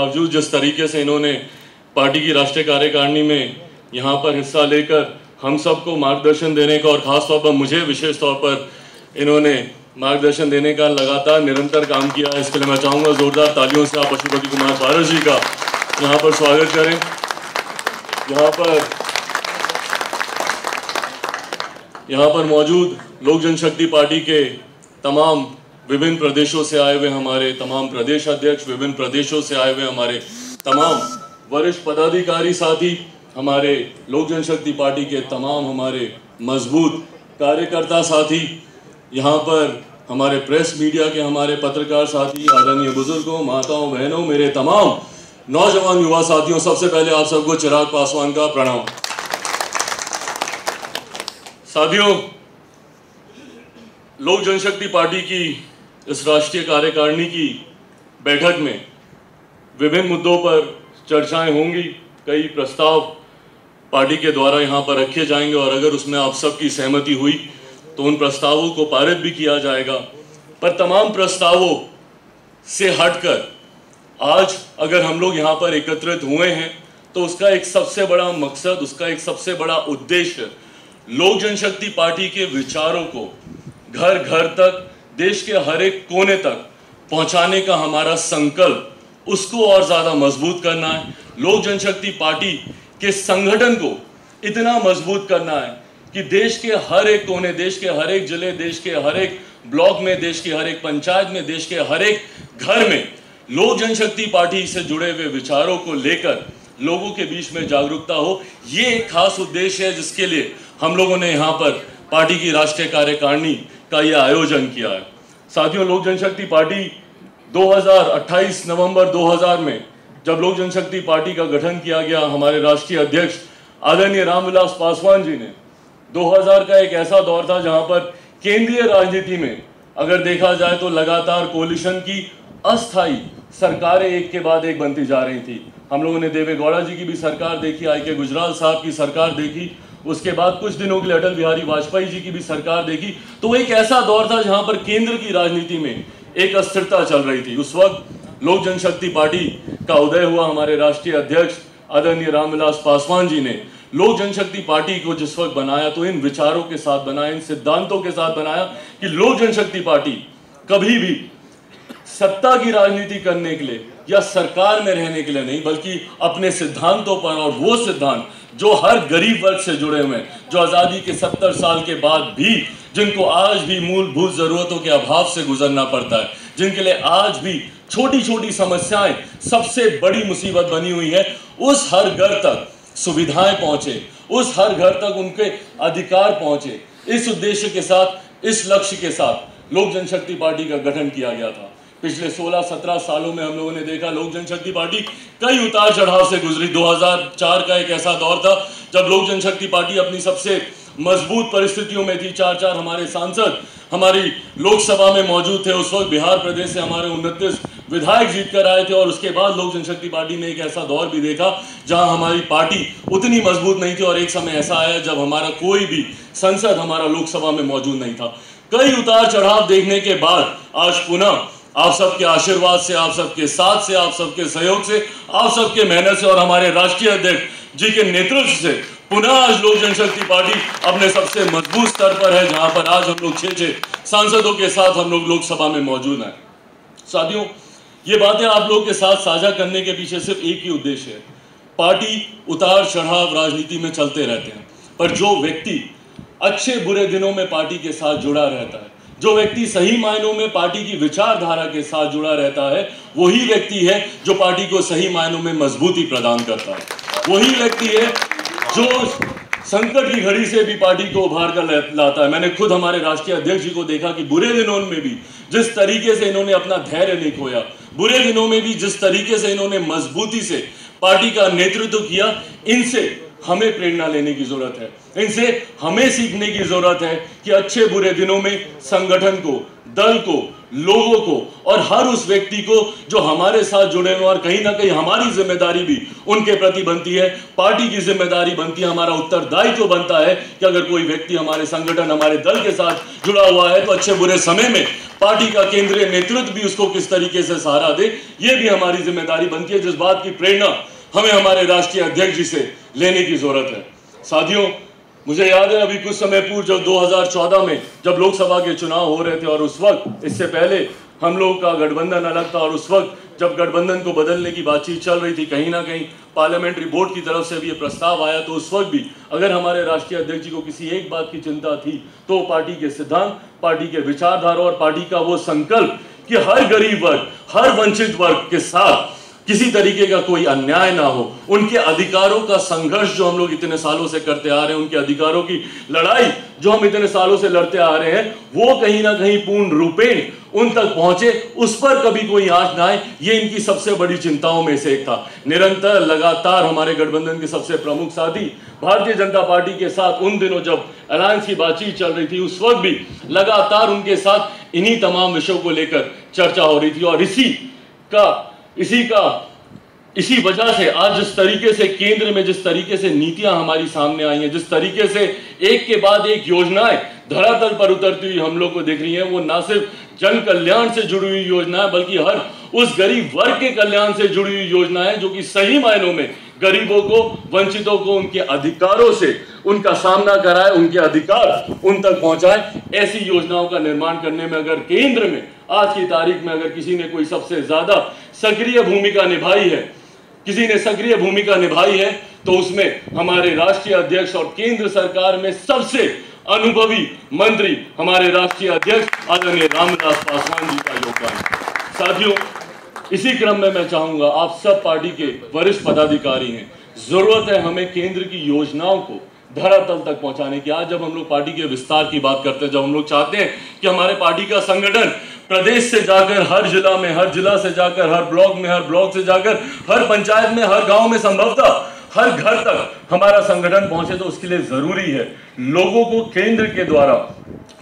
बावजूद जिस तरीके से इन्होंने पार्टी की राष्ट्रीय कार्यकारिणी में यहाँ पर हिस्सा लेकर हम सबको मार्गदर्शन देने का और ख़ास तौर पर मुझे विशेष तौर पर इन्होंने मार्गदर्शन देने का लगातार निरंतर काम किया है, इसके लिए मैं चाहूँगा ज़ोरदार तालियों से आप पशुपति कुमार पारस जी का यहाँ पर स्वागत करें। यहाँ पर मौजूद लोक जनशक्ति पार्टी के तमाम विभिन्न प्रदेशों से आए हुए हमारे तमाम प्रदेश अध्यक्ष, विभिन्न प्रदेशों से आए हुए हमारे तमाम वरिष्ठ पदाधिकारी साथी, हमारे लोक जनशक्ति पार्टी के तमाम हमारे मजबूत कार्यकर्ता साथी, यहाँ पर हमारे प्रेस मीडिया के हमारे पत्रकार साथी, आदरणीय बुजुर्गों, माताओं, बहनों, मेरे तमाम नौजवान युवा साथियों, सबसे पहले आप सबको चिराग पासवान का प्रणाम। साथियों, लोक जनशक्ति पार्टी की इस राष्ट्रीय कार्यकारिणी की बैठक में विभिन्न मुद्दों पर चर्चाएं होंगी, कई प्रस्ताव पार्टी के द्वारा यहाँ पर रखे जाएंगे और अगर उसमें आप सबकी सहमति हुई तो उन प्रस्तावों को पारित भी किया जाएगा। पर तमाम प्रस्तावों से हटकर आज अगर हम लोग यहाँ पर एकत्रित हुए हैं तो उसका एक सबसे बड़ा मकसद, उसका एक सबसे बड़ा उद्देश्य लोक जनशक्ति पार्टी के विचारों को घर घर तक, देश के हर एक कोने तक पहुंचाने का हमारा संकल्प, उसको और ज़्यादा मजबूत करना है। लोक जनशक्ति पार्टी के संगठन को इतना मजबूत करना है कि देश के हर एक कोने, देश के हर एक जिले, देश के हर एक ब्लॉक में, देश के हर एक पंचायत में, देश के हर एक घर में लोक जनशक्ति पार्टी से जुड़े हुए विचारों को लेकर लोगों के बीच में जागरूकता हो। ये एक खास उद्देश्य है जिसके लिए हम लोगों ने यहाँ पर पार्टी की राष्ट्रीय कार्यकारिणी का यह आयोजन किया है। साथियों, लोक जनशक्ति पार्टी 2028 नवंबर 2000 में जब लोक जनशक्ति पार्टी का गठन किया गया, हमारे राष्ट्रीय अध्यक्ष आदरणीय रामविलास पासवान जी ने 2000 का एक ऐसा दौर था जहां पर केंद्रीय राजनीति में अगर देखा जाए तो लगातार कोलिशन की अस्थायी सरकारें एक के बाद एक बनती जा रही थी। हम लोगों ने देवे गौड़ा जी की भी सरकार देखी, आई.के. गुजराल साहब की सरकार देखी, उसके बाद कुछ दिनों के लिए अटल बिहारी वाजपेयी जी की भी सरकार देखी। तो एक ऐसा दौर था जहां पर केंद्र की राजनीति में एक अस्थिरता चल रही थी। उस वक्त लोक जनशक्ति पार्टी का उदय हुआ। हमारे राष्ट्रीय अध्यक्ष आदरणीय रामविलास पासवान जी ने लोक जनशक्ति पार्टी को जिस वक्त बनाया तो इन विचारों के साथ बनाया, इन सिद्धांतों के साथ बनाया कि लोक जनशक्ति पार्टी कभी भी सत्ता की राजनीति करने के लिए या सरकार में रहने के लिए नहीं, बल्कि अपने सिद्धांतों पर, और वो सिद्धांत जो हर गरीब वर्ग से जुड़े हुए हैं, जो आज़ादी के 70 साल के बाद भी जिनको आज भी मूलभूत ज़रूरतों के अभाव से गुजरना पड़ता है, जिनके लिए आज भी छोटी छोटी समस्याएं सबसे बड़ी मुसीबत बनी हुई है, उस हर घर तक सुविधाएं पहुंचे, उस हर घर तक उनके अधिकार पहुंचे। इस उद्देश्य के साथ, इस लक्ष्य के साथ लोक जनशक्ति पार्टी का गठन किया गया था। पिछले 16-17 सालों में हम लोगों ने देखा लोक जनशक्ति पार्टी कई उतार चढ़ाव से गुजरी। 2004 का एक ऐसा दौर था जब लोक जनशक्ति पार्टी अपनी सबसे मजबूत परिस्थितियों में थी। 4 हमारे सांसद हमारी लोकसभा में मौजूद थे। उस वक्त बिहार प्रदेश से हमारे 29 विधायक जीत कर आए थे और उसके बाद लोक जनशक्ति पार्टी ने एक ऐसा दौर भी देखा जहां हमारी पार्टी उतनी मजबूत नहीं थी और एक समय ऐसा आया जब हमारा कोई भी सांसद हमारा लोकसभा में मौजूद नहीं था। कई उतार चढ़ाव देखने के बाद आज पुनः आप सबके आशीर्वाद से, आप सबके साथ से, आप सबके सहयोग से, आप सबके मेहनत से और हमारे राष्ट्रीय अध्यक्ष जी के नेतृत्व से पुनः आज लोक जनशक्ति पार्टी अपने सबसे मजबूत स्तर पर है, जहां पर आज हम लोग 6 सांसदों के साथ हम लोग लोकसभा में मौजूद हैं। साथियों, ये बातें आप लोग के साथ साझा करने के पीछे सिर्फ एक ही उद्देश्य है। पार्टी उतार चढ़ाव राजनीति में चलते रहते हैं, पर जो व्यक्ति अच्छे बुरे दिनों में पार्टी के साथ जुड़ा रहता है, जो व्यक्ति सही मायनों में पार्टी की विचारधारा के साथ जुड़ा रहता है, वही व्यक्ति है जो पार्टी को सही मायनों में मजबूती प्रदान करता है। वही व्यक्ति है जो संकट की घड़ी से भी पार्टी को उभार कर लाता है। मैंने खुद हमारे राष्ट्रीय अध्यक्ष जी को देखा कि बुरे दिनों में भी जिस तरीके से इन्होंने अपना धैर्य नहीं खोया, बुरे दिनों में भी जिस तरीके से इन्होंने मजबूती से पार्टी का नेतृत्व किया, इनसे हमें प्रेरणा लेने की जरूरत है। इनसे हमें सीखने की जरूरत है कि अच्छे बुरे दिनों में संगठन को दल को, लोगों को और हर उस व्यक्ति को जो हमारे साथ जुड़े हुए, और कहीं ना कहीं हमारी जिम्मेदारी भी उनके प्रति बनती है, पार्टी की जिम्मेदारी बनती है, हमारा उत्तरदायित्व बनता है कि अगर कोई व्यक्ति हमारे संगठन, हमारे दल के साथ जुड़ा हुआ है तो अच्छे बुरे समय में पार्टी का केंद्रीय नेतृत्व भी उसको किस तरीके से सहारा दे, ये भी हमारी जिम्मेदारी बनती है, जिस बात की प्रेरणा हमें हमारे राष्ट्रीय अध्यक्ष जी से लेने की जरूरत है। साथियों, मुझे याद है अभी कुछ समय पूर्व जब 2014 में जब लोकसभा के चुनाव हो रहे थे, और उस वक्त, इससे पहले हम लोग का गठबंधन अलग था, और उस वक्त जब गठबंधन को बदलने की बातचीत चल रही थी, कहीं ना कहीं पार्लियामेंट्री बोर्ड की तरफ से भी ये प्रस्ताव आया, तो उस वक्त भी अगर हमारे राष्ट्रीय अध्यक्ष जी को किसी एक बात की चिंता थी तो पार्टी के सिद्धांत, पार्टी के विचारधारा और पार्टी का वो संकल्प कि हर गरीब वर्ग, हर वंचित वर्ग के साथ किसी तरीके का कोई अन्याय ना हो, उनके अधिकारों का संघर्ष जो हम लोग इतने सालों से करते आ रहे हैं, उनके अधिकारों की लड़ाई जो हम इतने सालों से लड़ते आ रहे हैं, वो कहीं ना कहीं पूर्ण रूपेण उन तक पहुंचे, उस पर कभी कोई आंच ना आए, ये इनकी सबसे बड़ी चिंताओं में से एक था। निरंतर लगातार हमारे गठबंधन के सबसे प्रमुख साथी भारतीय जनता पार्टी के साथ उन दिनों जब अलायंस की बातचीत चल रही थी, उस वक्त भी लगातार उनके साथ इन्हीं तमाम विषयों को लेकर चर्चा हो रही थी, और इसी वजह से आज जिस तरीके से केंद्र में जिस तरीके से नीतियां हमारी सामने आई हैं, जिस तरीके से एक के बाद एक योजनाएं धरातल पर उतरती हुई हम लोग को दिख रही हैं, वो ना सिर्फ जन कल्याण से जुड़ी हुई योजनाएं बल्कि हर उस गरीब वर्ग के कल्याण से जुड़ी हुई योजनाएं जो कि सही मायनों में गरीबों को, वंचितों को उनके अधिकारों से उनका सामना कराए, उनके अधिकार उन तक पहुंचाए। ऐसी योजनाओं का निर्माण करने में अगर केंद्र में आज की तारीख में अगर किसी ने कोई सबसे ज्यादा सक्रिय भूमिका निभाई है, किसी ने सक्रिय भूमिका निभाई है, तो उसमें हमारे राष्ट्रीय अध्यक्ष और केंद्र सरकार में सबसे अनुभवी मंत्री हमारे राष्ट्रीय अध्यक्ष आदरणीय रामविलास पासवान जी का योगदान। साथियों, इसी क्रम में मैं चाहूंगा, आप सब पार्टी के वरिष्ठ पदाधिकारी हैं, जरूरत है हमें केंद्र की योजनाओं को धरातल तक पहुंचाने की। आज जब हम लोग पार्टी के विस्तार की बात करते हैं, जब हम लोग चाहते हैं कि हमारे पार्टी का संगठन प्रदेश से जाकर हर जिला में, हर जिला से जाकर हर ब्लॉक में, हर ब्लॉक से जाकर हर पंचायत में, हर गांव में, संभवतः हर घर तक हमारा संगठन पहुंचे, तो उसके लिए जरूरी है लोगों को केंद्र के द्वारा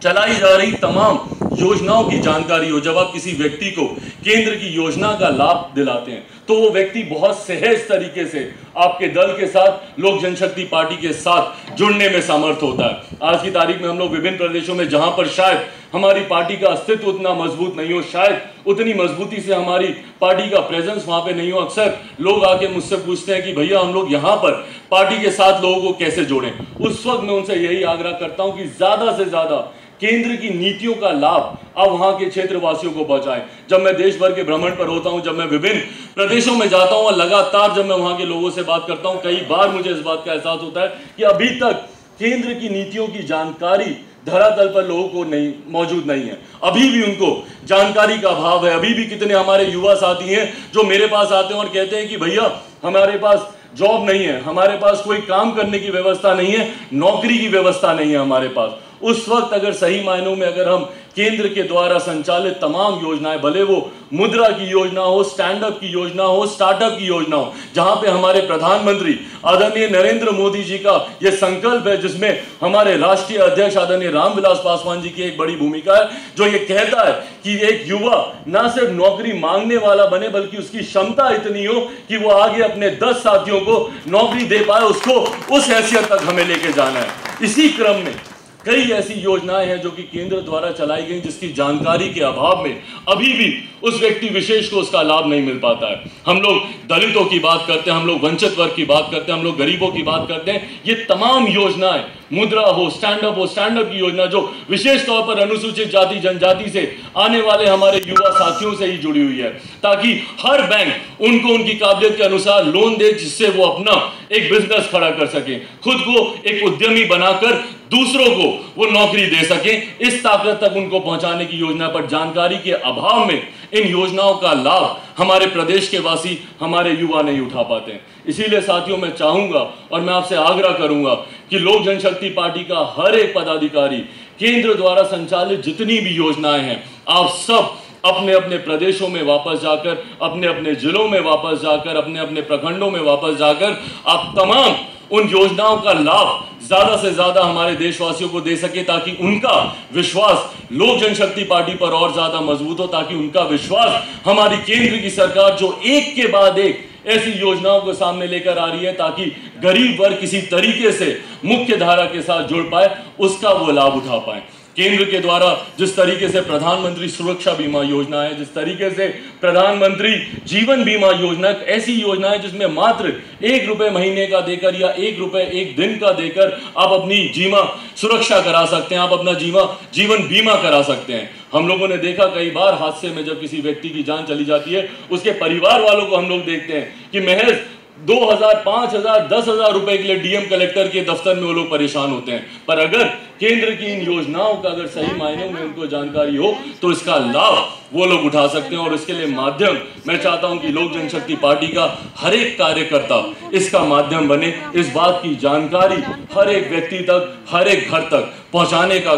चलाई जा रही तमाम योजनाओं की जानकारी हो। जब आप किसी व्यक्ति को केंद्र की योजना का लाभ दिलाते हैं तो वो व्यक्ति बहुत सहज तरीके से आपके दल के साथ, लोक जनशक्ति पार्टी के साथ जुड़ने में समर्थ होता है। आज की तारीख में हम लोग विभिन्न प्रदेशों में, जहां पर शायद हमारी पार्टी का अस्तित्व उतना मजबूत नहीं हो, शायद उतनी मजबूती से हमारी पार्टी का प्रेजेंस वहां पे नहीं हो, अक्सर लोग आके मुझसे पूछते हैं कि भैया हम लोग यहाँ पर पार्टी के साथ लोगों को कैसे जोड़ें। उस वक्त मैं उनसे यही आग्रह करता हूं कि ज्यादा से ज्यादा केंद्र की नीतियों का लाभ अब वहां के क्षेत्रवासियों को पहुंचाएं। जब मैं देश भर के भ्रमण पर होता हूं, जब मैं विभिन्न प्रदेशों में जाता हूं और लगातार जब मैं वहां के लोगों से बात करता हूं, कई बार मुझे इस बात का एहसास होता है कि अभी तक केंद्र की नीतियों की जानकारी धरातल पर लोगों को मौजूद नहीं है। अभी भी उनको जानकारी का अभाव है। अभी भी कितने हमारे युवा साथी हैं जो मेरे पास आते हैं और कहते हैं कि भैया हमारे पास जॉब नहीं है, हमारे पास कोई काम करने की व्यवस्था नहीं है, नौकरी की व्यवस्था नहीं है हमारे पास। उस वक्त अगर सही मायनों में अगर हम केंद्र के द्वारा संचालित तमाम योजनाएं, भले वो मुद्रा की योजना हो, स्टैंड अप की योजना हो, स्टार्टअप की योजना हो, जहां पे हमारे प्रधानमंत्री आदरणीय नरेंद्र मोदी जी का ये संकल्प है, जिसमें हमारे राष्ट्रीय अध्यक्ष आदरणीय रामविलास पासवान जी की एक बड़ी भूमिका है, जो ये कहता है कि एक युवा ना सिर्फ नौकरी मांगने वाला बने बल्कि उसकी क्षमता इतनी हो कि वो आगे अपने 10 साथियों को नौकरी दे पाए, उसको उस हैसियत तक हमें लेके जाना है। इसी क्रम में कई ऐसी योजनाएं हैं जो कि केंद्र द्वारा चलाई गई, जिसकी जानकारी के अभाव में अभी भी उस व्यक्ति विशेष को उसका लाभ नहीं मिल पाता है। हम लोग दलितों की बात करते हैं, हम लोग वंचित वर्ग की बात करते हैं, हम लोग गरीबों की बात करते हैं। ये तमाम योजनाएं, मुद्रा हो, स्टैंड अप की योजना, जो विशेष तौर पर अनुसूचित जाति जनजाति से आने वाले हमारे युवा साथियों से ही जुड़ी हुई है, ताकि हर बैंक उनको उनकी काबिलियत के अनुसार लोन दे, जिससे वो अपना एक बिजनेस खड़ा कर सके, खुद को एक उद्यमी बनाकर दूसरों को वो नौकरी दे सके। इस ताकत तक उनको पहुंचाने की योजना पर जानकारी के अभाव में इन योजनाओं का लाभ हमारे प्रदेश के वासी, हमारे युवा नहीं उठा पाते हैं। इसीलिए साथियों, मैं चाहूंगा और मैं आपसे आग्रह करूंगा कि लोक जनशक्ति पार्टी का हर एक पदाधिकारी केंद्र द्वारा संचालित जितनी भी योजनाएं हैं, आप सब अपने अपने प्रदेशों में वापस जाकर, अपने अपने जिलों में वापस जाकर, अपने अपने प्रखंडों में वापस जाकर आप तमाम उन योजनाओं का लाभ ज्यादा से ज्यादा हमारे देशवासियों को दे सके, ताकि उनका विश्वास लोक जनशक्ति पार्टी पर और ज्यादा मजबूत हो, ताकि उनका विश्वास हमारी केंद्र की सरकार जो एक के बाद एक ऐसी योजनाओं को सामने लेकर आ रही है ताकि गरीब वर्ग किसी तरीके से मुख्य धारा के साथ जुड़ पाए, उसका वो लाभ उठा पाए। केंद्र के द्वारा जिस तरीके से प्रधानमंत्री सुरक्षा बीमा योजना है, जिस तरीके से प्रधानमंत्री जीवन बीमा योजना, ऐसी योजना है जिसमें मात्र ₹1 महीने का देकर या ₹1 एक दिन का देकर आप अपनी जीवन सुरक्षा करा सकते हैं, आप अपना जीवन बीमा करा सकते हैं। हम लोगों ने देखा कई बार हादसे में जब किसी व्यक्ति की जान चली जाती है, उसके परिवार वालों को हम लोग देखते हैं कि महज 2,000, 5,000, 10,000 रुपए के लिए डीएम कलेक्टर के दफ्तर में वो लोग परेशान होते हैं। पर अगर केंद्र की इन योजनाओं का अगर सही मायने में उनको जानकारी हो तो इसका लाभ वो लोग उठा सकते हैं। और इसके लिए माध्यम मैं चाहता हूं कि लोक जनशक्ति पार्टी का हर एक कार्यकर्ता इसका माध्यम बने, इस बात की जानकारी हर एक व्यक्ति तक, हर एक घर तक पहुंचाने का